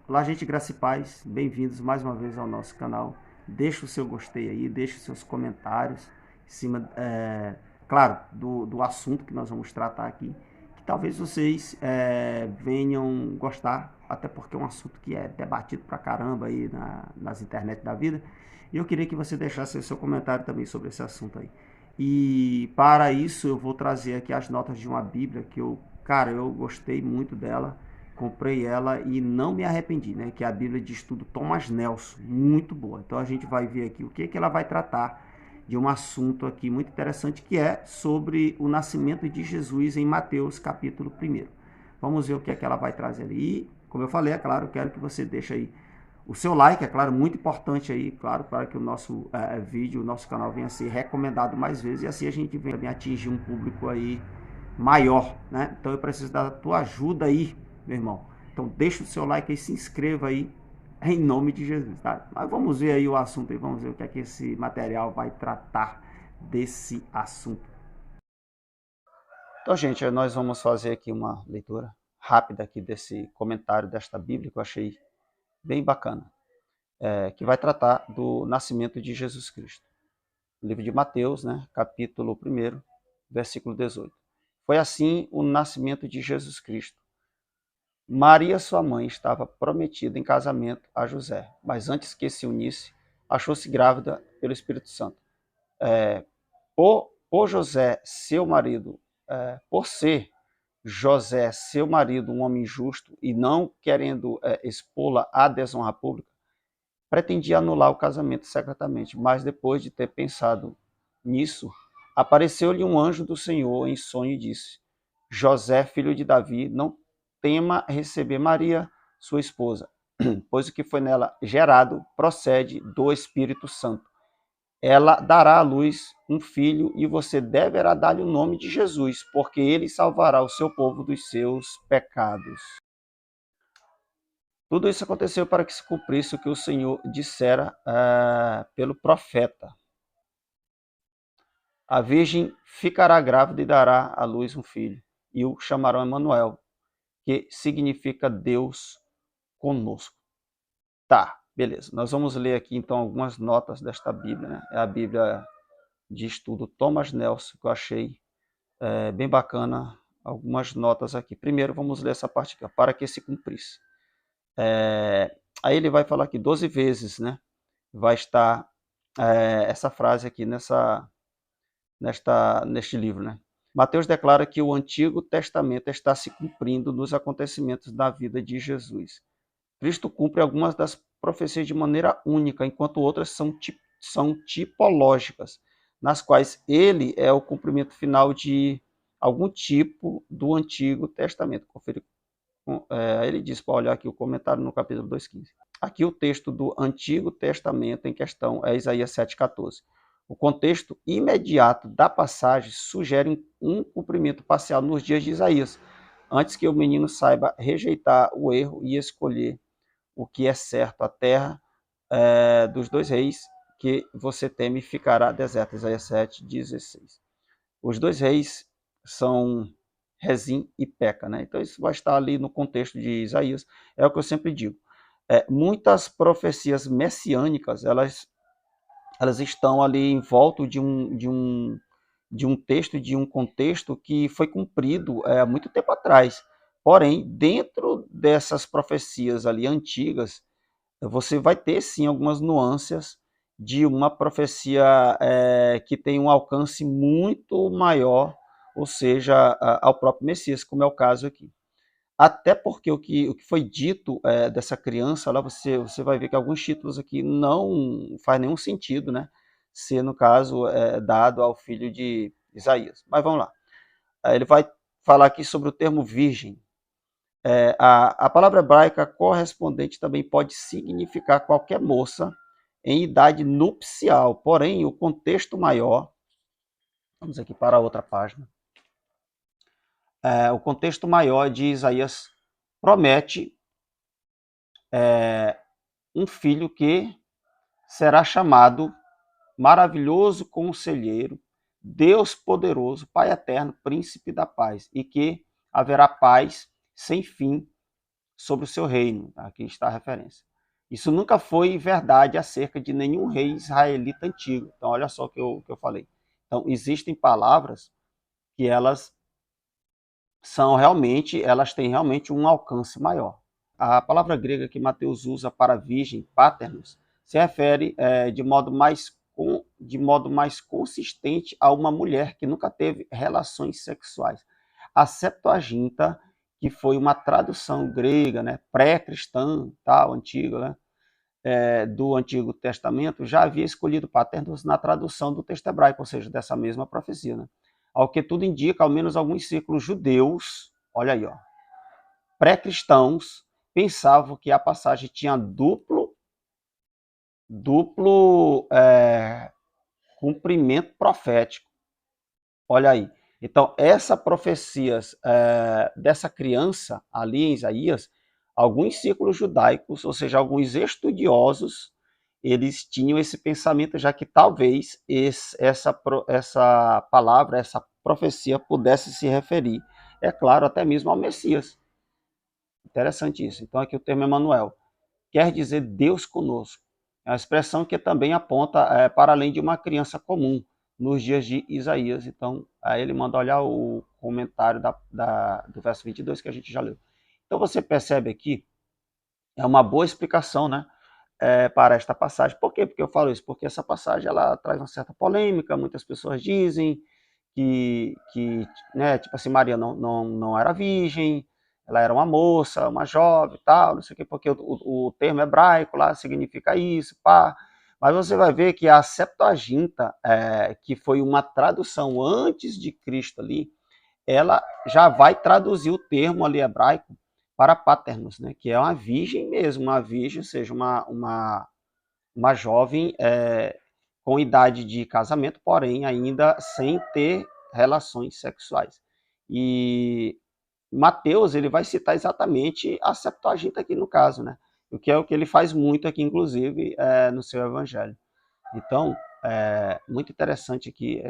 Olá, gente, graça e paz. Bem-vindos mais uma vez ao nosso canal. Deixa o seu gostei aí, deixa os seus comentários em cima, claro, do assunto que nós vamos tratar aqui. Que talvez vocês venham gostar, até porque é um assunto que é debatido pra caramba aí nas internet da vida. E eu queria que você deixasse o seu comentário também sobre esse assunto aí. E para isso eu vou trazer aqui as notas de uma Bíblia que eu gostei muito dela, comprei ela e não me arrependi, né? Que é a Bíblia de Estudo Thomas Nelson, muito boa. Então a gente vai ver aqui o que ela vai tratar de um assunto aqui muito interessante que é sobre o nascimento de Jesus em Mateus capítulo 1. Vamos ver o que é que ela vai trazer ali. E, como eu falei, é claro, eu quero que você deixe aí o seu like, é claro, muito importante aí, claro, para que o nosso vídeo, o nosso canal venha a ser recomendado mais vezes e assim a gente venha atingir um público aí maior, né? Então eu preciso da tua ajuda aí, meu irmão. Então deixa o seu like aí, se inscreva aí, em nome de Jesus, tá? Mas vamos ver aí o assunto e vamos ver o que é que esse material vai tratar desse assunto. Então, gente, nós vamos fazer aqui uma leitura rápida aqui desse comentário desta Bíblia que eu achei bem bacana, que vai tratar do nascimento de Jesus Cristo. O livro de Mateus, né, capítulo 1, versículo 18. Foi assim o nascimento de Jesus Cristo. Maria, sua mãe, estava prometida em casamento a José, mas antes que se unisse, achou-se grávida pelo Espírito Santo. Por José, seu marido, por ser José, seu marido, um homem justo e não querendo expô-la à desonra pública, pretendia anular o casamento secretamente, mas depois de ter pensado nisso, apareceu-lhe um anjo do Senhor em sonho e disse: José, filho de Davi, não tema receber Maria, sua esposa, pois o que foi nela gerado procede do Espírito Santo. Ela dará à luz um filho e você deverá dar-lhe o nome de Jesus, porque ele salvará o seu povo dos seus pecados. Tudo isso aconteceu para que se cumprisse o que o Senhor dissera pelo profeta. A virgem ficará grávida e dará à luz um filho, e o chamarão Emanuel, que significa Deus conosco. Tá, beleza. Nós vamos ler aqui então algumas notas desta Bíblia, né? É a Bíblia de estudo Thomas Nelson, que eu achei bem bacana. Algumas notas aqui. Primeiro, vamos ler essa parte aqui, ó, para que se cumprisse. Aí ele vai falar aqui 12 vezes, né? Vai estar essa frase aqui neste livro, né? Mateus declara que o Antigo Testamento está se cumprindo nos acontecimentos da vida de Jesus. Cristo cumpre algumas das profecias de maneira única, enquanto outras são tipológicas, nas quais ele é o cumprimento final de algum tipo do Antigo Testamento. Confere, ele diz, para olhar aqui o comentário no capítulo 2,15. Aqui o texto do Antigo Testamento em questão é Isaías 7,14. O contexto imediato da passagem sugere um cumprimento parcial nos dias de Isaías, antes que o menino saiba rejeitar o erro e escolher o que é certo. A terra dos dois reis que você teme ficará deserta. Isaías 7,16. Os dois reis são Rezim e Peca, né? Então isso vai estar ali no contexto de Isaías. É o que eu sempre digo. Muitas profecias messiânicas, elas estão ali em volta de um texto, de um contexto que foi cumprido há muito tempo atrás. Porém, dentro dessas profecias ali antigas, você vai ter sim algumas nuances de uma profecia que tem um alcance muito maior, ou seja, ao próprio Messias, como é o caso aqui. Até porque o que foi dito dessa criança, lá você vai ver que alguns títulos aqui não faz nenhum sentido, né? Ser, no caso, dado ao filho de Isaías. Mas vamos lá. Ele vai falar aqui sobre o termo virgem. A palavra hebraica correspondente também pode significar qualquer moça em idade nupcial, porém, o contexto maior, vamos aqui para a outra página, o contexto maior de Isaías promete um filho que será chamado Maravilhoso Conselheiro, Deus Poderoso, Pai Eterno, Príncipe da Paz, e que haverá paz sem fim sobre o seu reino. Aqui está a referência. Isso nunca foi verdade acerca de nenhum rei israelita antigo. Então, olha só o que eu falei. Então, existem palavras que elas têm realmente um alcance maior. A palavra grega que Mateus usa para virgem, paternos, se refere de modo mais consistente a uma mulher que nunca teve relações sexuais. A Septuaginta, que foi uma tradução grega, né, pré-cristã, tal, antiga, né, do Antigo Testamento, já havia escolhido paternos na tradução do texto hebraico, ou seja, dessa mesma profecia. Né? Ao que tudo indica, ao menos alguns círculos judeus, olha aí, ó, pré-cristãos, pensavam que a passagem tinha duplo cumprimento profético. Olha aí. Então, essa profecia dessa criança ali em Isaías, alguns círculos judaicos, ou seja, alguns estudiosos, eles tinham esse pensamento, já que talvez essa palavra, essa profecia pudesse se referir, é claro, até mesmo ao Messias. Interessante isso. Então, aqui o termo Emanuel quer dizer Deus conosco. É uma expressão que também aponta para além de uma criança comum nos dias de Isaías. Então, aí ele manda olhar o comentário do verso 22 que a gente já leu. Então, você percebe aqui, é uma boa explicação, né, para esta passagem. Por quê? Porque eu falo isso? Porque essa passagem ela traz uma certa polêmica, muitas pessoas dizem que né, tipo assim, Maria não era virgem, ela era uma moça, uma jovem, tal, não sei o quê, porque o termo hebraico lá significa isso, pá. Mas você vai ver que a Septuaginta, que foi uma tradução antes de Cristo ali, ela já vai traduzir o termo ali hebraico para paternos, né, que é uma virgem mesmo, uma virgem, ou seja, uma jovem com idade de casamento, porém ainda sem ter relações sexuais. E Mateus ele vai citar exatamente a Septuaginta aqui no caso, né? O que é o que ele faz muito aqui, inclusive, no seu evangelho. Então, muito interessante aqui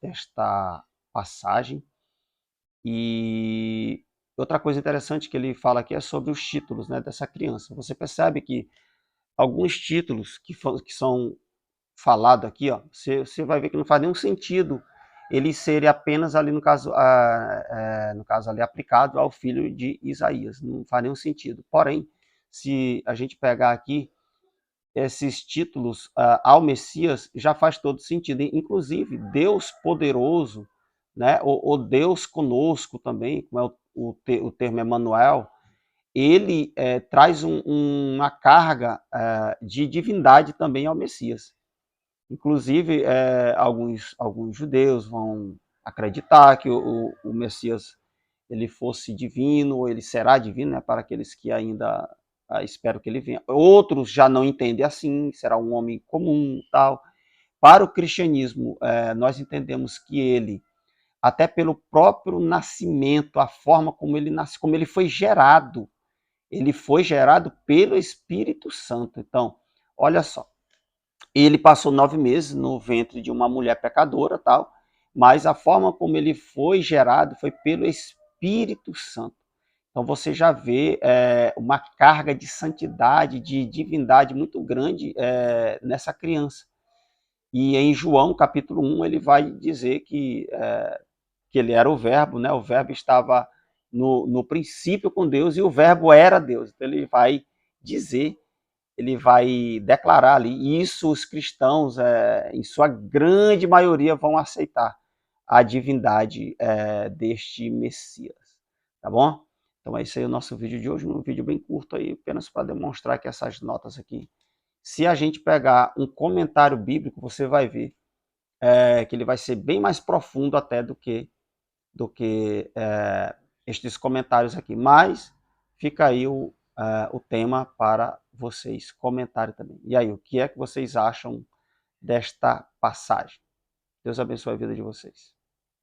esta passagem. E outra coisa interessante que ele fala aqui é sobre os títulos, né, dessa criança. Você percebe que alguns títulos que são falados aqui, ó, você vai ver que não faz nenhum sentido ele ser apenas ali, no caso ali, aplicado ao filho de Isaías. Não faz nenhum sentido. Porém, se a gente pegar aqui esses títulos ao Messias, já faz todo sentido. Inclusive, Deus poderoso, né, ou Deus conosco também, como é o termo Emanuel, ele traz uma carga de divindade também ao Messias. Inclusive, alguns judeus vão acreditar que o Messias ele fosse divino, ou ele será divino, né, para aqueles que ainda esperam que ele venha. Outros já não entendem assim, será um homem comum, tal. Para o cristianismo, nós entendemos que ele, até pelo próprio nascimento, a forma como ele nasce, como ele foi gerado pelo Espírito Santo. Então, olha só, ele passou 9 meses no ventre de uma mulher pecadora, tal, mas a forma como ele foi gerado foi pelo Espírito Santo. Então você já vê uma carga de santidade, de divindade muito grande nessa criança. E em João, capítulo 1, ele vai dizer que ele era o verbo, né? O verbo estava no princípio com Deus e o verbo era Deus. Então ele vai dizer, ele vai declarar ali, e isso os cristãos, em sua grande maioria, vão aceitar a divindade deste Messias, tá bom? Então é isso aí o nosso vídeo de hoje, um vídeo bem curto aí, apenas para demonstrar que essas notas aqui, se a gente pegar um comentário bíblico, você vai ver que ele vai ser bem mais profundo até do que estes comentários aqui, mas fica aí o tema para vocês comentarem também. E aí, o que é que vocês acham desta passagem? Deus abençoe a vida de vocês.